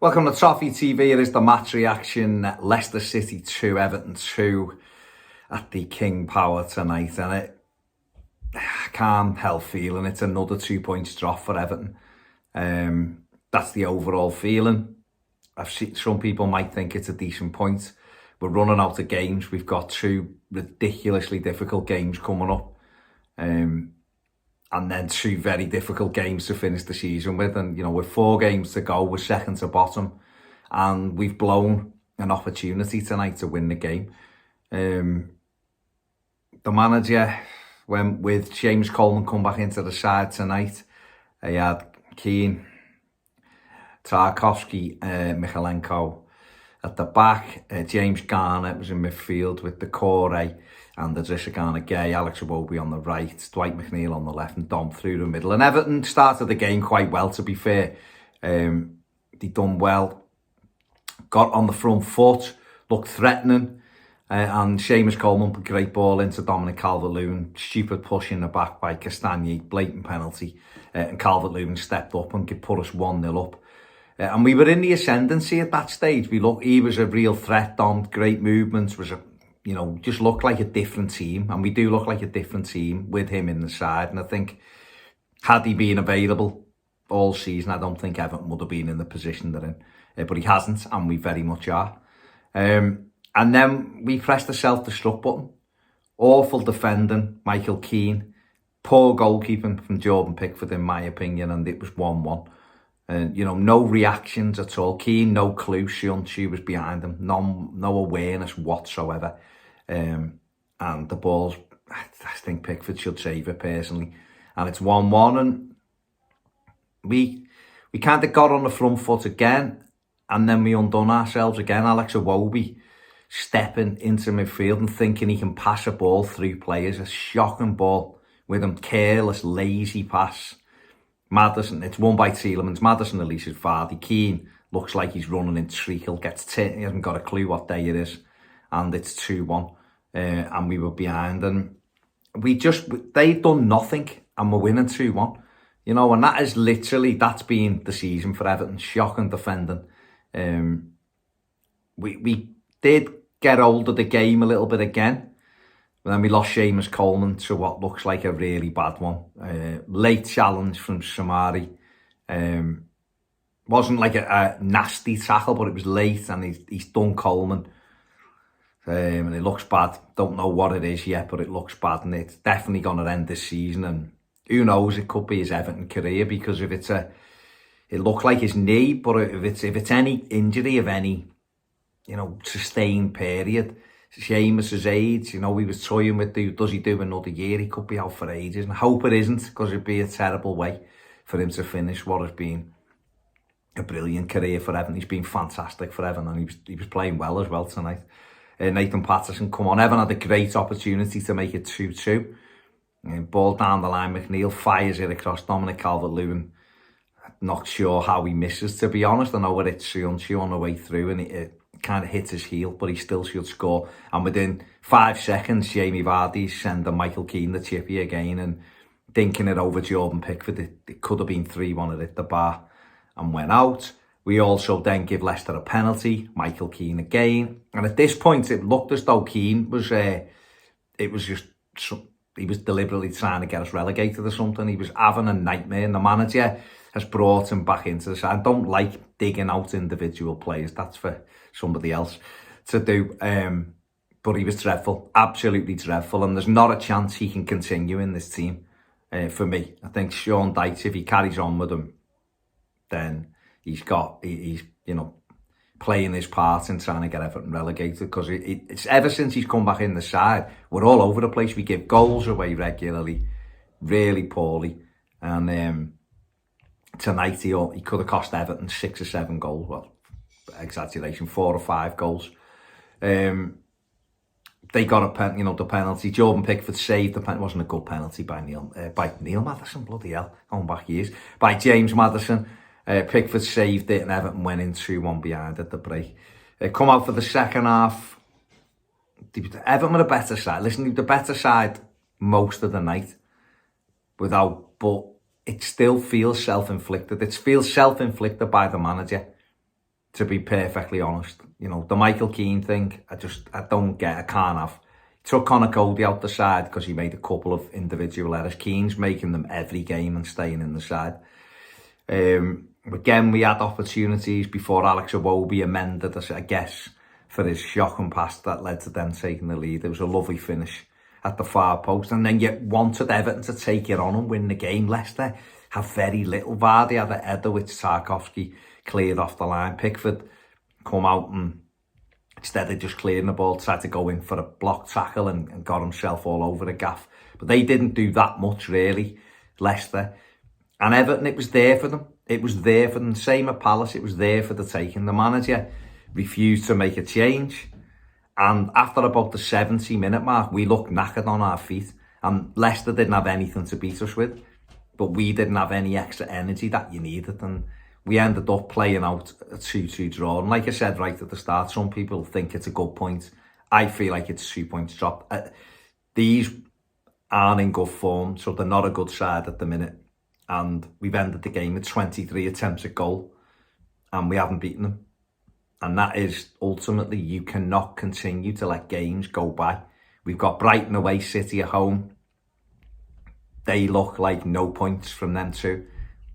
Welcome to Toffee TV. It is the match reaction. Leicester City 2, Everton 2 at the King Power tonight. And I can't help feeling it's another 2 points drop for Everton. That's the overall feeling. I've seen some people might think it's a decent point. We're running out of games. We've got 2 ridiculously difficult games coming up. And then 2 very difficult games to finish the season with. And, you know, with 4 games to go, we're second to bottom. And we've blown an opportunity tonight to win the game. The manager went with James Coleman come back into the side tonight. He had Keane, Tarkowski, Michalenko at the back. James Garner was in midfield with the Corey and the Garner Gay, Alex Iwobi on the right, Dwight McNeil on the left and Dom through the middle. And Everton started the game quite well, to be fair. They done well, got on the front foot, looked threatening, and Seamus Coleman put a great ball into Dominic Calvert-Lewin. Stupid push in the back by Castagni, blatant penalty, and Calvert-Lewin stepped up and could put us 1-0 up. And we were in the ascendancy at that stage. He was a real threat, Dom, great movements, just looked like a different team. And we do look like a different team with him in the side. And I think, had he been available all season, I don't think Everton would have been in the position they're in. But he hasn't, and we very much are. And then we pressed the self-destruct button. Awful defending, Michael Keane. Poor goalkeeping from Jordan Pickford, in my opinion, and it was 1-1. And, no reactions at all. Keane, no clue. She was behind him. No awareness whatsoever. And the balls, I think Pickford should save it personally. And it's 1-1. And we kind of got on the front foot again. And then we undone ourselves again. Alex Iwobi stepping into midfield and thinking he can pass a ball through players. A shocking ball with him. Careless, lazy pass. Maddison, it's won by Tielemans. Maddison releases Vardy. Keane looks like he's running in treacle. He hasn't got a clue what day it is. And it's 2-1. And we were behind. And they'd done nothing. And we're winning 2-1. And that's been the season for Everton. Shocking defending. We did get hold of the game a little bit again. But then we lost Seamus Coleman to what looks like a really bad one. Late challenge from Samari. Wasn't like a nasty tackle, but it was late and he's done Coleman. And it looks bad. Don't know what it is yet, but it looks bad. And it's definitely going to end this season. And who knows, it could be his Everton career, because if it looked like his knee, but if it's any injury of any, sustained period, Seamus' age, we was toying with, does he do another year? He could be out for ages. And I hope it isn't, because it'd be a terrible way for him to finish what has been a brilliant career for Everton. He's been fantastic for Everton, and he was playing well as well tonight. Nathan Patterson come on. Everton had a great opportunity to make it 2-2. Ball down the line, McNeil fires it across Dominic Calvert-Lewin. Not sure how he misses, to be honest. I know where it's Sionchu on the way through, and it kind of hits his heel, but he still should score. And within 5 seconds, Jamie Vardy sending Michael Keane the chippy again and dinking it over Jordan Pickford. It could have been 3-1 at the bar and went out. We also then give Leicester a penalty, Michael Keane again. And at this point, it looked as though Keane was, he was deliberately trying to get us relegated or something. He was having a nightmare, and the manager has brought him back into the side. I don't like digging out individual players. That's for somebody else to do. But he was dreadful, absolutely dreadful. And there's not a chance he can continue in this team for me. I think Sean Dyche, if he carries on with him, then he's playing his part in trying to get Everton relegated, because it's ever since he's come back in the side, we're all over the place. We give goals away regularly, really poorly. And tonight he could have cost Everton 6 or 7 goals. Well, exaggeration, 4 or 5 goals. They got the penalty. Jordan Pickford saved the penalty. It wasn't a good penalty by Neil Matheson, bloody hell, going back years. By James Maddison. Pickford saved it, and Everton went in 2-1 behind at the break. Come out for the second half. Everton were a better side. Listen, the better side most of the night. But it still feels self-inflicted. It feels self-inflicted by the manager. to be perfectly honest. You know, the Michael Keane thing, I can't have. He took Conor Cody out the side because he made a couple of individual errors. Keane's making them every game and staying in the side. Again, we had opportunities before Alex Iwobi amended, I guess, for his shocking pass that led to them taking the lead. It was a lovely finish at the far post. And then you wanted Everton to take it on and win the game. Leicester have very little. Vardy had a header which Tarkowski cleared off the line. Pickford come out and instead of just clearing the ball, tried to go in for a block tackle and got himself all over the gaff. But they didn't do that much, really, Leicester. And Everton, it was there for them. It was there for them. Same at Palace, it was there for the taking. The manager refused to make a change. And after about the 70-minute mark, we looked knackered on our feet. And Leicester didn't have anything to beat us with. But we didn't have any extra energy that you needed. And we ended up playing out a 2-2 draw. And like I said right at the start, some people think it's a good point. I feel like it's 2 points dropped. These aren't in good form, so they're not a good side at the minute. And we've ended the game with 23 attempts at goal. And we haven't beaten them. And that is, ultimately, you cannot continue to let games go by. We've got Brighton away, City at home. They look like no points from them two,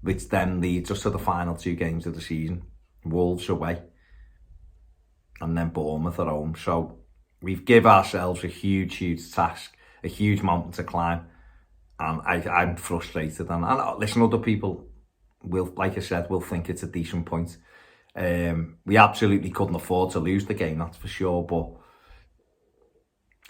which then leads us to the final 2 games of the season. Wolves away, and then Bournemouth at home. So we've given ourselves a huge task, a huge mountain to climb. And I'm frustrated. And listen, other people will, like I said, will think it's a decent point. We absolutely couldn't afford to lose the game, that's for sure. But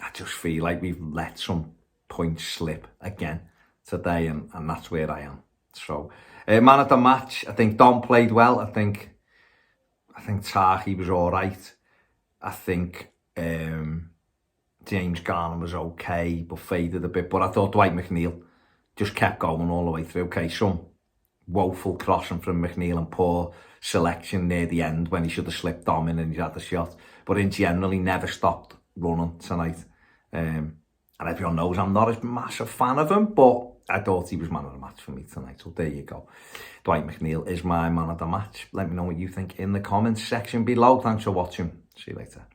I just feel like we've let some points slip again today, and that's where I am. So, man of the match, I think Dom played well. I think Toffee was all right. I think James Garner was okay, but faded a bit. But I thought Dwight McNeil just kept going all the way through. Okay, some woeful crossing from McNeil and poor selection near the end when he should have slipped Dom in and he had the shot. But in general, he never stopped running tonight. And everyone knows I'm not a massive fan of him, but I thought he was man of the match for me tonight. So there you go. Dwight McNeil is my man of the match. Let me know what you think in the comments section below. Thanks for watching. See you later.